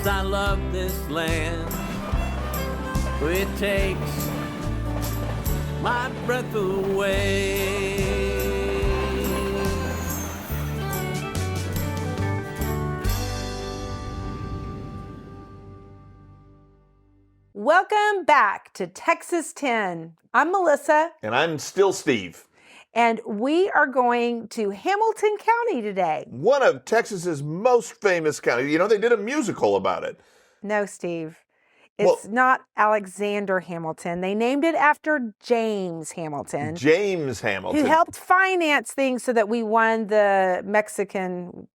I love this land. It takes my breath away. Welcome back to Texas 10. I'm Melissa. And I'm still Steve. And we are going to Hamilton County today. One of Texas's most famous counties. You know, they did a musical about it. No, Steve. It's not Alexander Hamilton. They named it after James Hamilton. James Hamilton. Who helped finance things so that we won the Mexican...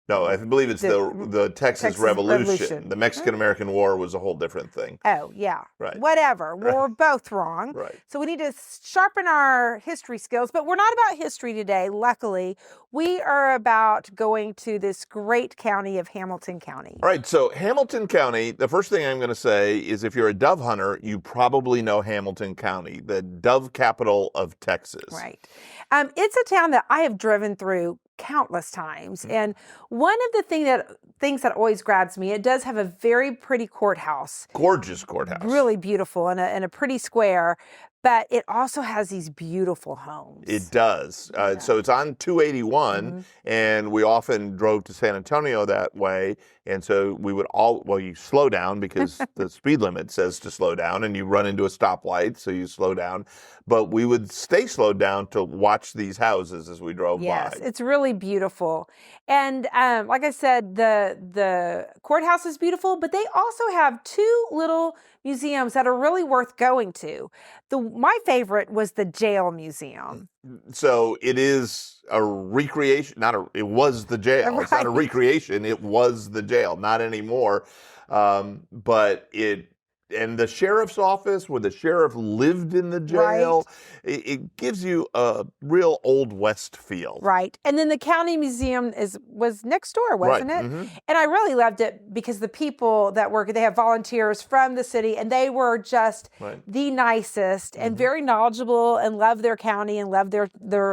No, I believe it's the Texas Revolution. The Mexican-American War was a whole different thing. Oh, yeah. Right. Whatever. We're both wrong. Right. So we need to sharpen our history skills. But we're not about history today, luckily. We are about going to this great county of Hamilton County. All right. So Hamilton County, the first thing I'm going to say is if you're a dove hunter, you probably know Hamilton County, the dove capital of Texas. Right. It's a town that I have driven through countless times. And one of the things that always grabs me, it does have a very pretty courthouse. Gorgeous courthouse. Really beautiful and a pretty square. But it also has these beautiful homes. It does. So it's on 281, and we often drove to San Antonio that way. And so we would you slow down because the speed limit says to slow down, and you run into a stoplight, so you slow down. But we would stay slowed down to watch these houses as we drove by. Yes, it's really beautiful. And like I said, the courthouse is beautiful, but they also have two little museums that are really worth going to. My favorite was the jail museum. So it is a recreation, it was the jail. Right. It's not a recreation, it was the jail, not anymore. And the sheriff's office where the sheriff lived in the jail, right. It gives you a real Old West feel. Right. And then the county museum was next door, wasn't right. it? And I really loved it because the people that work, they have volunteers from the city, and they were just the nicest and very knowledgeable and loved their county and loved their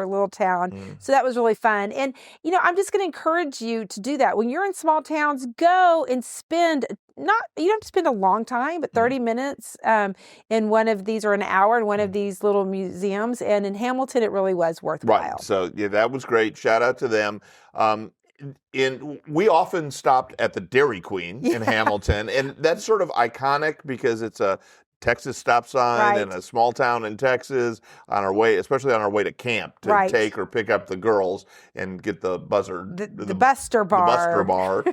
little town. So that was really fun. And, you know, I'm just going to encourage you to do that. When you're in small towns, go and spend you don't have to spend a long time, but 30 minutes in one of these, or an hour in one of these little museums. And in Hamilton, it really was worthwhile. Right. So yeah, that was great. Shout out to them. We often stopped at the Dairy Queen in Hamilton, and that's sort of iconic because it's a Texas stop sign in a small town in Texas especially on our way to camp to take or pick up the girls and get the buzzard. The Buster Bar. The Buster Bar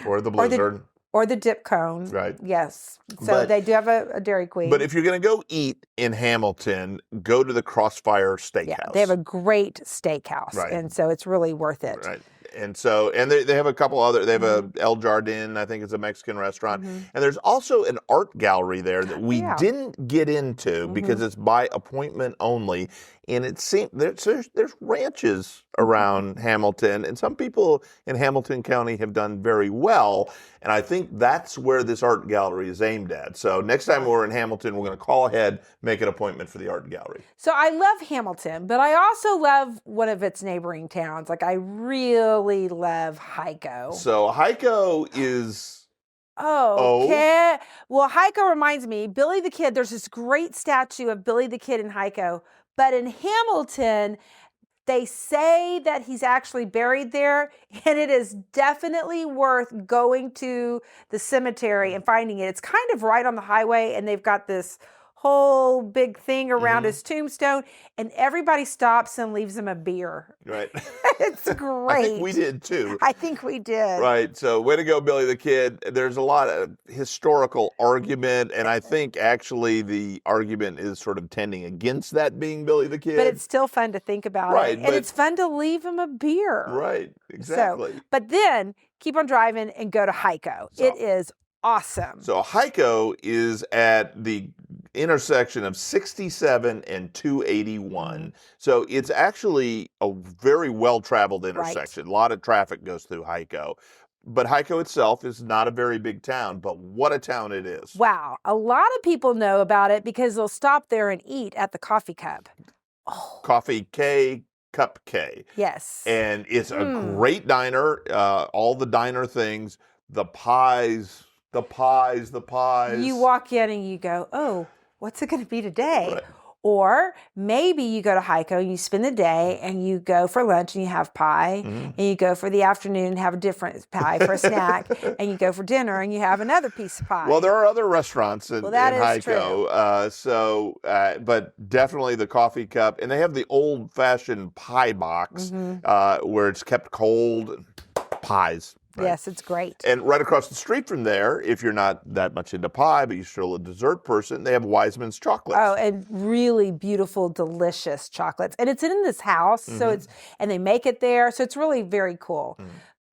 or the Blizzard. Or the dip cone. Right. Yes. So they do have a Dairy Queen. But if you're going to go eat in Hamilton, go to the Crossfire Steakhouse. Yeah, they have a great steakhouse. Right. And so it's really worth it. Right. And they have a couple other, they have a El Jardin, I think it's a Mexican restaurant. And there's also an art gallery there that we didn't get into because it's by appointment only. And it seems there's ranches around Hamilton, and some people in Hamilton County have done very well. And I think that's where this art gallery is aimed at. So next time we're in Hamilton, we're going to call ahead, make an appointment for the art gallery. So I love Hamilton, but I also love one of its neighboring towns. Like I really love Hico. So Hico is... Okay. Well, Hico reminds me, Billy the Kid, there's this great statue of Billy the Kid in Hico. But in Hamilton, they say that he's actually buried there, and it is definitely worth going to the cemetery and finding it. It's kind of right on the highway, and they've got this whole big thing around his tombstone, and everybody stops and leaves him a beer. Right. It's great. I think we did too. I think we did. Right. So way to go, Billy the Kid. There's a lot of historical argument, and I think actually the argument is sort of tending against that being Billy the Kid. But it's still fun to think about it. And it's fun to leave him a beer. Right. Exactly. But then keep on driving and go to Hico. It is awesome. So Hico is at the intersection of 67 and 281. So it's actually a very well-traveled intersection. Right. A lot of traffic goes through Hico. But Hico itself is not a very big town, but what a town it is. Wow. A lot of people know about it because they'll stop there and eat at the Coffee Cup. Oh. Coffee K, Cup K. Yes. And it's a great diner, all the diner things, the pies, The pies. You walk in and you go, oh, what's it going to be today? Right. Or maybe you go to Heiko and you spend the day and you go for lunch and you have pie, and you go for the afternoon and have a different pie for a snack, and you go for dinner and you have another piece of pie. Well, there are other restaurants in Heiko, but definitely the coffee cup, and they have the old-fashioned pie box where it's kept cold. Pies. Right? Yes, it's great. And right across the street from there, if you're not that much into pie, but you're still a dessert person, they have Wiseman's chocolates. Oh, and really beautiful, delicious chocolates. And it's in this house, so and they make it there, so it's really very cool.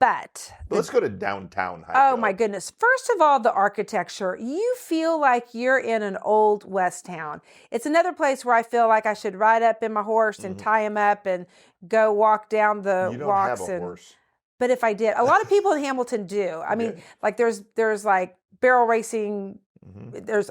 But let's go to downtown Heiko. Oh my goodness. First of all, the architecture. You feel like you're in an old West town. It's another place where I feel like I should ride up in my horse and tie him up and go walk down the You don't walks. have a horse. But if I did, a lot of people in Hamilton do. I mean, like there's like barrel racing.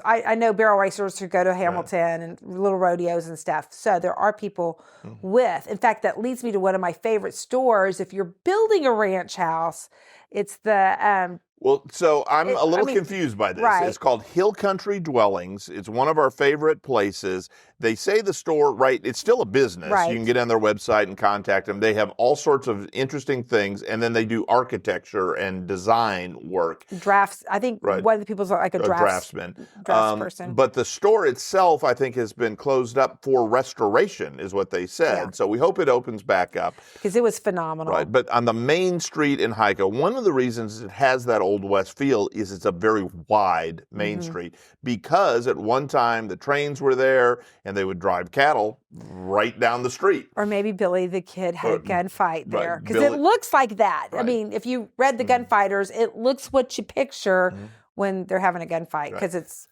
I know barrel racers who go to Hamilton and little rodeos and stuff. So there are people with. In fact, that leads me to one of my favorite stores. If you're building a ranch house, it's the Well, so I'm a little confused by this. Right. It's called Hill Country Dwellings. It's one of our favorite places. They say the store, it's still a business. Right. You can get on their website and contact them. They have all sorts of interesting things, and then they do architecture and design work. Drafts. I think one of the people's like a draftsman. Person. But the store itself, I think, has been closed up for restoration, is what they said. Yeah. So we hope it opens back up. Because it was phenomenal. Right. But on the main street in Heiko, one of the reasons it has that Old West feel is it's a very wide main street, because at one time the trains were there and they would drive cattle right down the street. Or maybe Billy the Kid had a gunfight there. Because Billy- it looks like that. Right. I mean, if you read the gunfighters, it looks what you picture when they're having a gunfight. Because it's,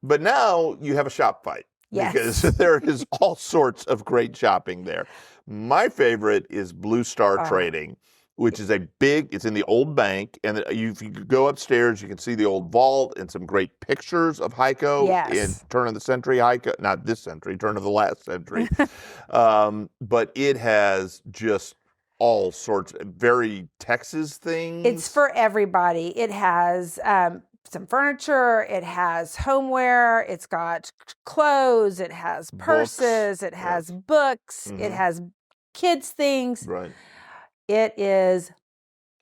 But now you have a shop fight. Yes. Because there is all sorts of great shopping there. My favorite is Blue Star Trading, which is it's in the old bank. And if you go upstairs, you can see the old vault and some great pictures of Heiko in turn of the century Heiko, not this century, turn of the last century. But it has just all sorts of very Texas things. It's for everybody. It has some furniture, it has homeware, it's got clothes, it has purses, it has books, it has kids things. Right. It is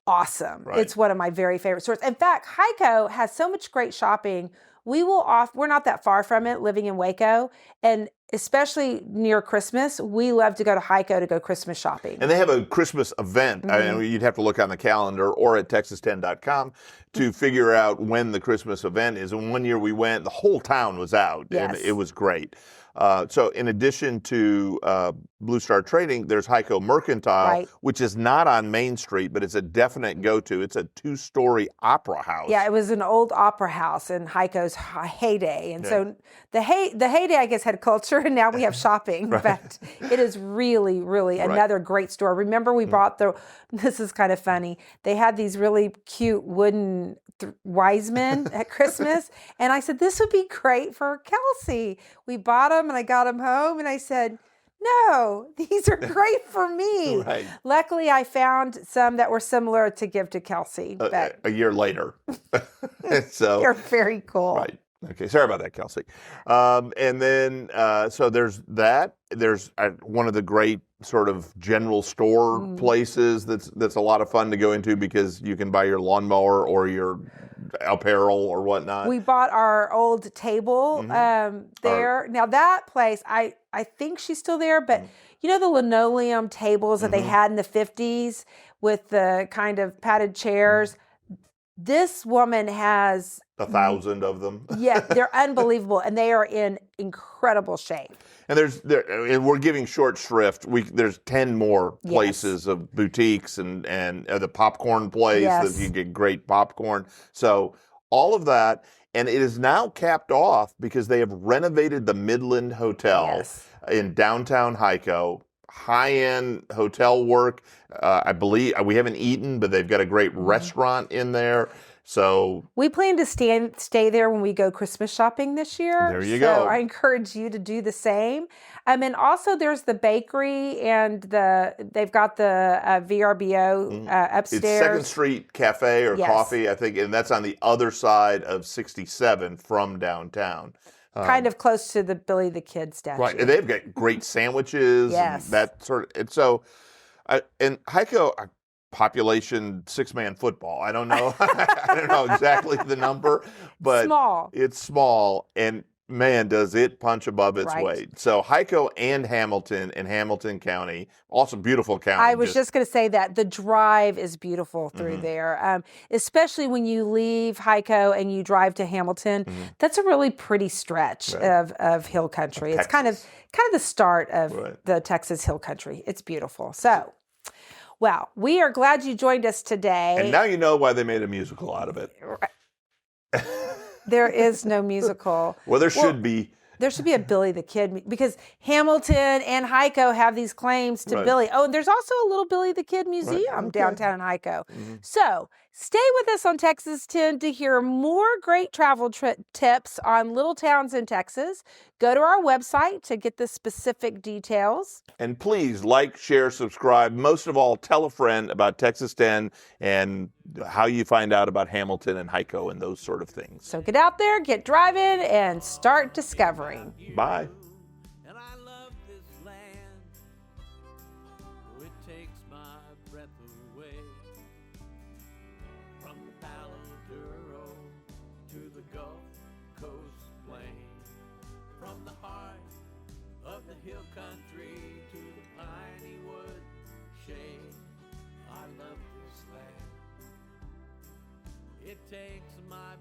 awesome. Right. It's one of my very favorite stores. In fact, Heiko has so much great shopping. We're not that far from it, living in Waco, and especially near Christmas, we love to go to Heiko to go Christmas shopping. And they have a Christmas event. I mean, you'd have to look on the calendar or at texas10.com to figure out when the Christmas event is. And one year we went, the whole town was out, and it was great. So in addition to Blue Star Trading, there's Heiko Mercantile, which is not on Main Street, but it's a definite go-to. It's a 2-story opera house. Yeah, it was an old opera house in Heiko's heyday. And so the heyday, I guess, had culture, and now we have shopping. But it is really, really another great store. Remember we bought this is kind of funny, they had these really cute wooden Wiseman at Christmas. And I said, this would be great for Kelsey. We bought them and I got them home and I said, no, these are great for me. Luckily, I found some that were similar to give to Kelsey. But a year later. So they're very cool. Right. Okay, sorry about that, Kelsey. And then, so there's that. There's one of the great sort of general store places that's a lot of fun to go into because you can buy your lawnmower or your apparel or whatnot. We bought our old table there. Now that place, I think she's still there, but you know the linoleum tables that they had in the 50s with the kind of padded chairs? This woman has 1,000 of them. Yeah, they're unbelievable, and they are in incredible shape. And and we're giving short shrift. There's 10 more places of boutiques and the popcorn place that you can get great popcorn. So all of that, and it is now capped off because they have renovated the Midland Hotel in downtown Heiko. High-end hotel work. I believe we haven't eaten, but they've got a great restaurant in there. So we plan to stay there when we go Christmas shopping this year. There you so go. I encourage you to do the same. And also there's the bakery and they've got the VRBO upstairs. It's 2nd Street Cafe or Yes. Coffee, I think, and that's on the other side of 67 from downtown. Kind of close to the Billy the Kid statue. Right, and they've got great sandwiches. Yes. And that sort of, and so, and Heiko, population 6-man football. I don't know. I don't know exactly the number, but small. It's small, and man, does it punch above its weight. So Heiko and Hamilton in Hamilton County, also beautiful county. I was just going to say that the drive is beautiful through there, especially when you leave Heiko and you drive to Hamilton. That's a really pretty stretch of hill country. It's kind of the start of the Texas hill country. It's beautiful. So, well, we are glad you joined us today. And now you know why they made a musical out of it. There is no musical. Well, there should be. There should be a Billy the Kid, because Hamilton and Heiko have these claims to Billy. Oh, and there's also a little Billy the Kid museum downtown in Heiko. So stay with us on Texas 10 to hear more great travel tips on little towns in Texas. Go to our website to get the specific details. And please like, share, subscribe. Most of all, tell a friend about Texas 10 and how you find out about Hamilton and Heiko and those sort of things. So get out there, get driving, and start discovering. Bye. And I love this land. It takes my breath away. From the Palo Duro to the Gulf Coast plain. From the heart of the hill country to the piney wood shade. I love this land. It takes my